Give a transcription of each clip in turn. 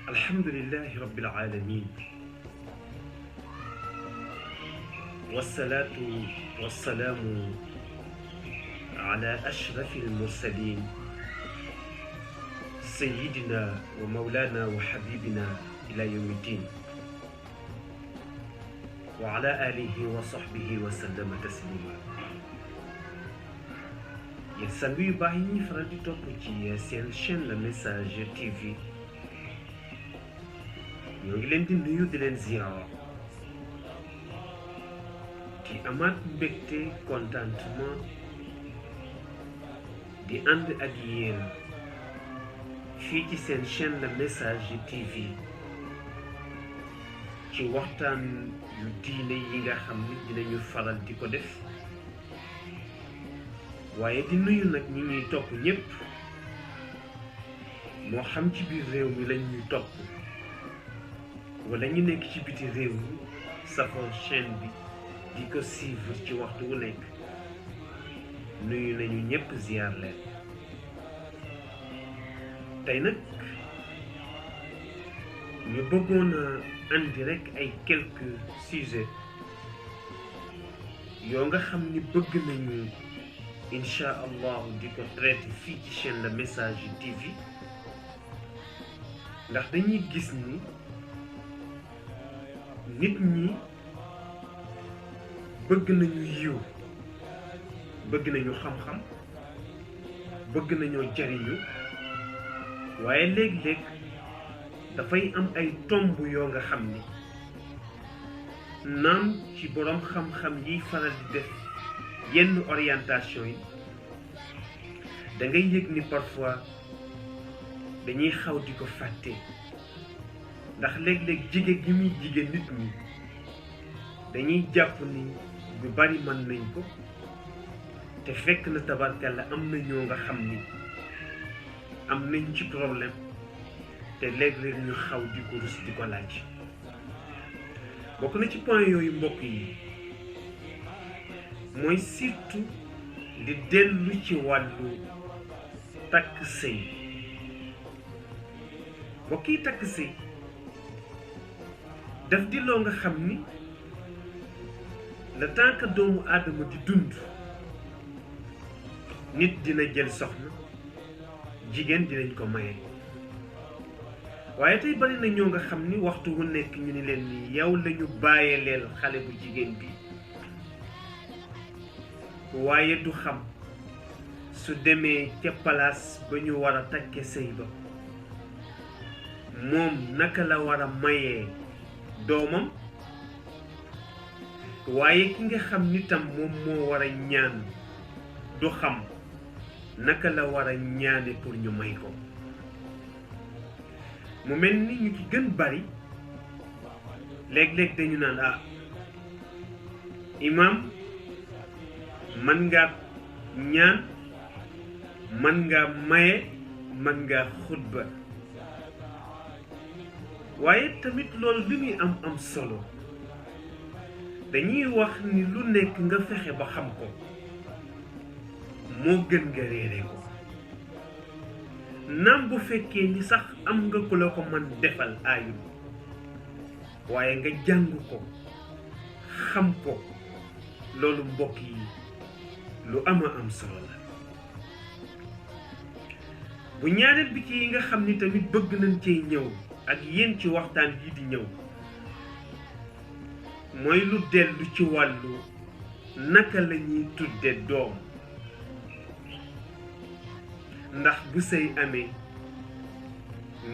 الحمد لله رب العالمين، والصلاة والسلام على أشرف المرسلين سيدنا ومولانا وحبيبنا إلى يوم الدين، وعلى آله وصحبه وسلم تسليما. yéen sang yu baax yi ñuy faral di topp ci seen chaîne Le Message TV ñoo ngi leen di nuyu di leen ziyaara di amaat mbégte contentement di ànd ak yéen fii ci seen chaîne Le Message TV ci waxtaan yu diine yi nga xam ni dinañu faral di ko def, waaye di nuyu nag ñi ñuy topp ñépp, moo xam ci biir réew mi lañ ñuy topp wala ñu nekk ci biti réew mi safoo chaîne bi di ko suivre ci waxtu wu nekk. nuyu nañu ñépp, ziar leen. tey nag ñu bëggoon a andi rek ay quelques sujets yoo nga xam ni bëgg nañu incha allah di ko traité fii ci chaîne Le Message TV, ndax dañuy gis ni nit ñi bëgg nañu yiw, bëgg nañu xam-xam, bëgg nañoo jariñu, waaye léeg-léeg dafay am ay tomb yoo nga xam ni naam ci boroom xam-xam yiy faral di def yenn orientation yi da ngay yëg ni parfois dañuy xaw di ko fàtte, ndax léeg-léeg jige gi muy jige nit ñi dañuy jàpp ni ñu bari mën nañ ko, te fekk na tabarkalla am na ñoo nga xam ni am nañ ci problème, te léeg-léeg ñu xaw di ko rus di ko laaj. bokk na ci point yooyu mbokk yi mooy surtout di dellu ci wàllu takk sëy. mbokk yi, takk sëy daf di loo nga xam ni le temps que doomu aadama di dund, nit dina jël soxna, jigéen dinañ ko maye, waaye tey bari na ñoo nga xam ni waxtu wu nekk ñu ni leen ni yow lañu bàyyeleel xale bu jigéen bi, waaye du xam su demee ca palaas ba ñu war a takke sëy ba moom naka la war a mayee doomam, waaye ki nga xam ni tam moom moo war a ñaan du xam naka la war a ñaane pour ñu may ko. mu mel ni ñu ci gën bari léeg-léeg dañu naan imam man ngaa ñaan, man ngaa maye, man ngaa xutba, waaye tamit loolu li muy am solo dañuy wax ni lu nekk nga fexe ba xam ko moo gën nga réere ko. naam bu fekkee ni sax am nga ku la ko mën defal aayul, waaye nga jàng ko xam ko, loolu mbokk yi lu am solo la. bu ñaareel bi ci yi nga xam ni tamit bëgg nañ cee ñëw ak yéen ci waxtaan yi di ñëw mooy lu dellu ci wàllu naka la ñuy tudde doom. ndax bu sëy amee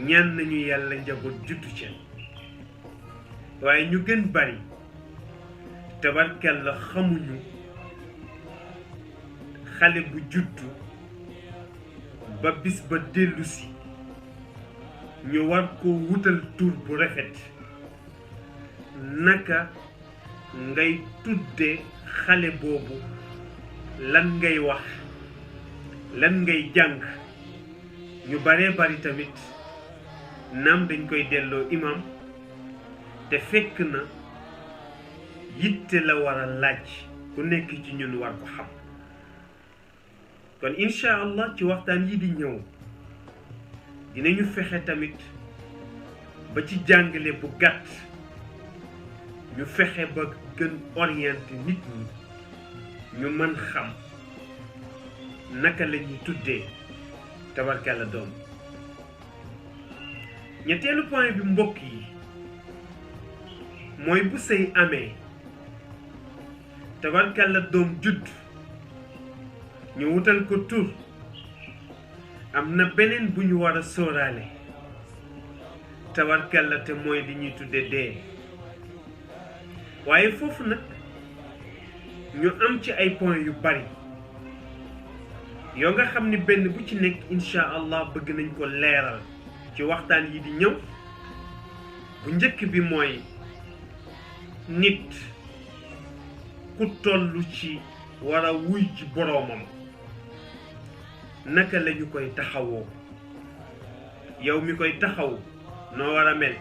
ñaan nañu yàlla njaboot juddu ca, waaye ñu gën bari tabarkalla xamuñu xale bu juddu ba bis ba dellusi ñu war ko wutal tur bu rafet. naka ngay tudde xale boobu, lan ngay wax, lan ngay jàng. ñu baree bari tamit naam dañ koy delloo imam, te fekk na yitte la war a laaj ku nekk ci ñun war ko xam. kon incha allah ci waxtaan yi di ñëw dinañu fexe tamit ba ci jàngale bu gàtt ñu fexe ba gën orienté nit ñi ñu mën xam naka la ñuy tuddee tabarkalla doom. ñetteelu point bi mbokk yi mooy bu sëy amee tabarkalla doom judd ñu wutal ko tur am na beneen bu ñu war a sóoraale tabarkalla te mooy li ñuy tudde dee. waaye foofu nag ñu am ci ay point yu bari yoo nga xam ni benn bu ci nekk incha allah bëgg nañ ko leeral ci waxtaan yi di ñëw. bu njëkk bi mooy nit ku tollu ci war a wuy ji boroomam naka lañu koy taxawoo. yow mi koy taxaw noo war a mel,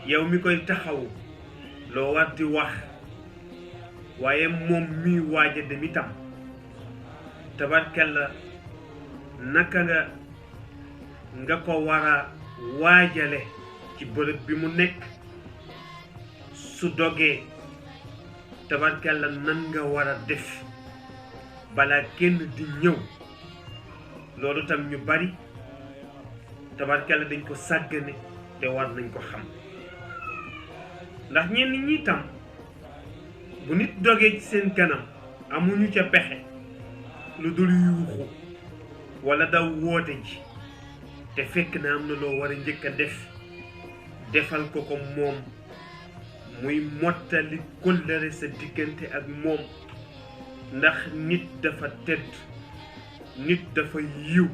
yow mi koy taxaw loo war di wax, waaye moom mi waaj a dem itam tabarkalla naka nga ko war a waajale ci bërëb bi mu nekk. su dogee tabarkalla nan nga war a def balaa kenn di ñëw. loolu tam ñu bari tabarkalla dañ ko sàggane te war nañ ko xam, ndax ñenn ñi tam bu nit dogee ci seen kanam amuñu ca pexe lu dul yuuxu walla daw woote ji, te fekk na am na loo war a njëkk a defal ko ko moom muy mottali kóllëre sa diggante ak moom. ndax nit dafa tedd, nit dafa yiw.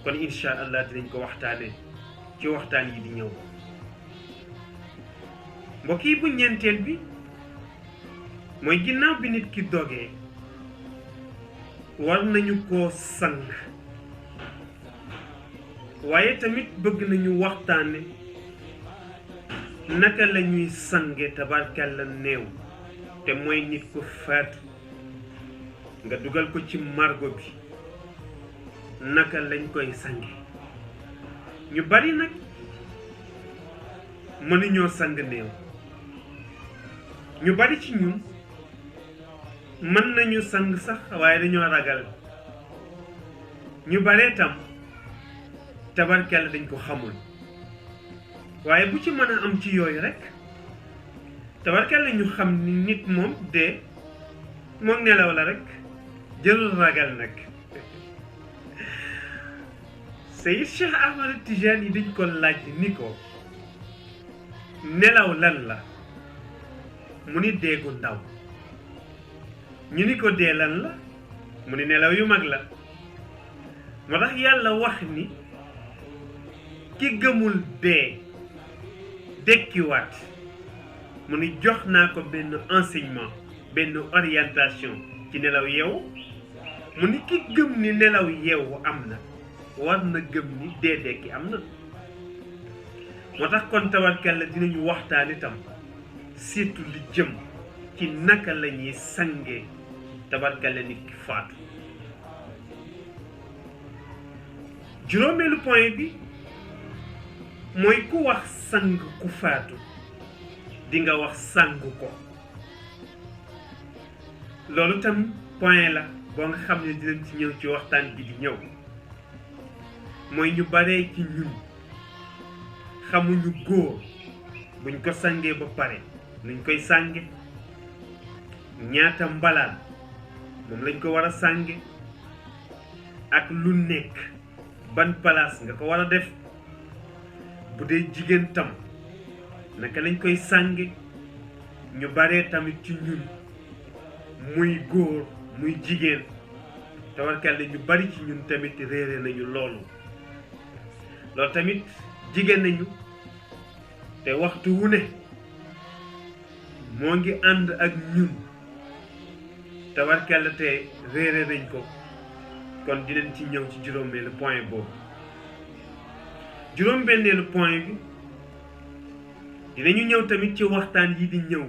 kon incha allah dinañ ko waxtaane ci waxtaan yi di ñëw. mbokk yi bu ñeenteel bi mooy ginnaaw bi nit ki dogee war nañu koo sang, waaye tamit bëgg nañu waxtaane naka la ñuy sange tabarkalla néew, te mooy nit ku faatu nga dugal ko ci margo bi. naka lañ koy sange. ñu bari nag mënuñoo sang néew, ñu bari ci ñun mën nañu sang sax waaye dañoo ragal. ñu baree tam tabarkalla dañ ko xamul, waaye bu ci mën a am ci yooyu rek tabarkalla ñu xam ni nit moom dee moom nelaw la rek, jëlul ragal nag. Seydi Cheikh Ahmad Tijaan yi dañ ko laaj ni ko nelaw lan la, mu ni deegu ndaw. ñu ni ko dee lan la, mu ni nelaw yu mag la. moo tax yàlla wax ni ki gëmul dee dekkiwaat, mu ni jox naa ko benn enseignement, benn orientation ci nelaw yeewu. mu ni ki gëm ni nelaw yeewu am na war na gëm ni dee dekki am na. moo tax kon tabarkalla dinañu waxtaan itam surtout li jëm ci naka la ñuy sange tabarkalla nit ki faatu. juróomeelu point bi mooy ku wax sang ku faatu di nga wax sang ko. loolu tam point la boo nga xam ne dinañ ci ñëw ci waxtaan bi di ñëw. mooy ñu baree ci ñun xamuñu góor buñ ko sangee ba pare nuñ koy sànge, ñaata mbalaan moom lañ ko war a sànge, ak lu nekk ban place nga ko war a def. bu dee jigéen tam naka lañ koy sànge. ñu baree tamit ci ñun muy góor muy jigéen tabarkalla ñu bari ci ñun tamit réere nañu loolu tamit jigéen nañu te waxtu wu ne moo ngi ànd ak ñun tabarkalla te réere nañ ko. kon dinañ ci ñëw ci juróomeelu point boobu. juróom-benneelu point bi dinañu ñëw tamit ci waxtaan yi di ñëw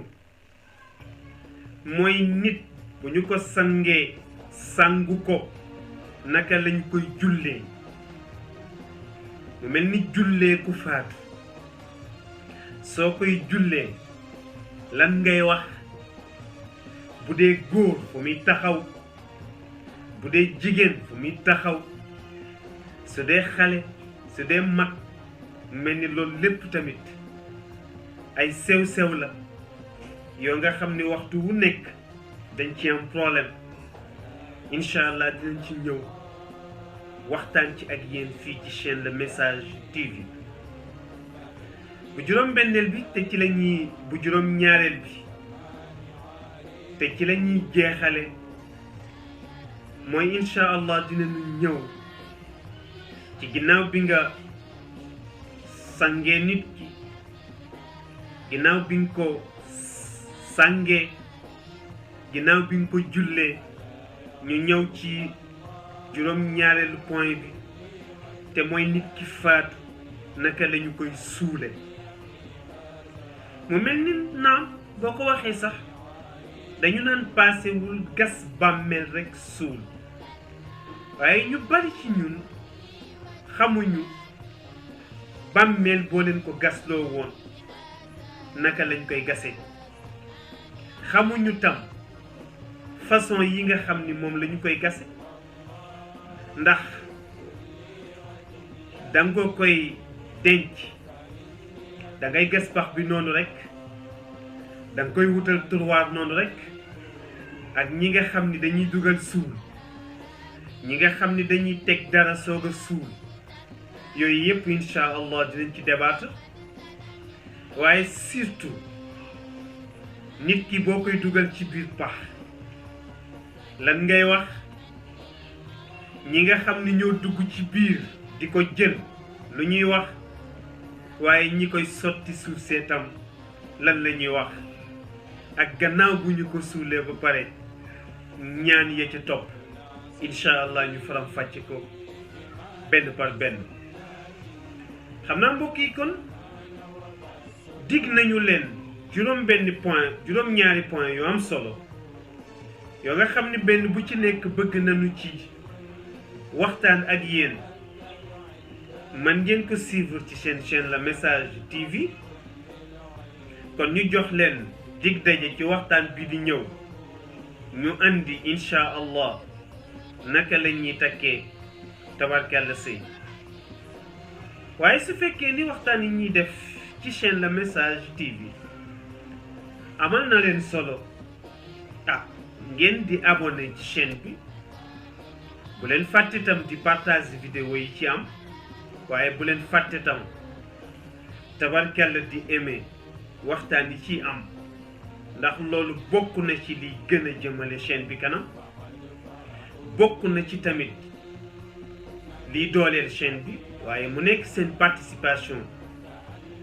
mooy nit bu ñu ko sangee sangu ko naka lañ koy jullee. mu mel ni jullee ku faatu soo koy jullee lan ngay wax bu dee góor fu muy taxaw bu dee jigéen fu muy taxaw su dee xale su dee mag mel ni loolu lépp tamit ay sew-sew la yoo nga xam ni waxtu wu nekk dañ ci am problème incha allah dinañ ci ñëw waxtaan ci ak yéen fii ci chaîne Le Message TV bu juróom-benneel bi te ci la ñuy bu juróom-ñaareel bi te ci la ñuy jeexale mooy incha allah dinañu ñëw ci ginnaaw bi nga sangee nit ki ginnaaw bi nga ko sangee ginnaaw bi nga ko jullee ñu ñëw ci juróom-ñaareelu point bi te mooy nit ki faatu naka lañu koy suule mu mel ni naam boo ko waxee sax dañu naan paasewul gas bàmmeel rekk suul waaye ñu bari ci ñun xamuñu bàmmeel boo leen ko gasloo woon naka lañ koy gase xamuñu tam façon yi nga xam ni moom lañu koy gase ndax danga koy denc dangay gas pax bi noonu rekk danga koy wutal tiroir noonu rekk ak ñi nga xam ni dañuy dugal suul ñi nga xam ni dañuy teg dara soog a suul yooyu yëpp incha allah dinañ ci débattre waaye surtout nit ki boo koy dugal ci biir pax lan ngay wax ñi nga xam ni ñoo dugg ci biir di ko jël lu ñuy wax waaye ñi koy sotti suuf seetam lan la ñuy wax ak gannaaw bu ñu ko suulee ba pare ñaan ya ca topp incha allah ñu faram fàcce ko benn par benn xam naa mbokk yi kon dig nañu leen juróom-ñaari point yu am solo yoo nga xam ni benn bu ci nekk bëgg nañu ci waxtaan ak yéen man ngeen ko suivre ci chaîne Le Message TV kon ñu jox leen dig daje ci waxtaan bi di ñëw ñu andi incha allah naka la ñuy takkee tabarkàlla sëy waaye su fekkee ni waxtaan yi ñuy def ci chaîne Le Message TV amal na leen solo ngeen di abonné ci chaîne bi bu leen fàtte tam di partage vidéo yi ci am waaye bu leen fàtte tam tabarkàlla di aimer waxtaan yi ci am ndax loolu bokk na ci liy gën a jëmale chaîne bi kanam bokk na ci tamit liy dooleel chaîne bi waaye mu nekk seen participation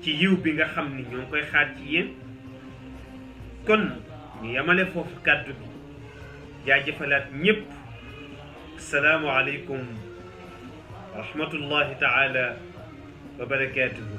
ci yiw bi nga xam ni ñoo ngi koy xaar ci yéen kon ñu yemale foofu kàddu bi jaajëfalaat ñépp asalaamu aleykum wa rahmatullahi taala wa barakaatuhu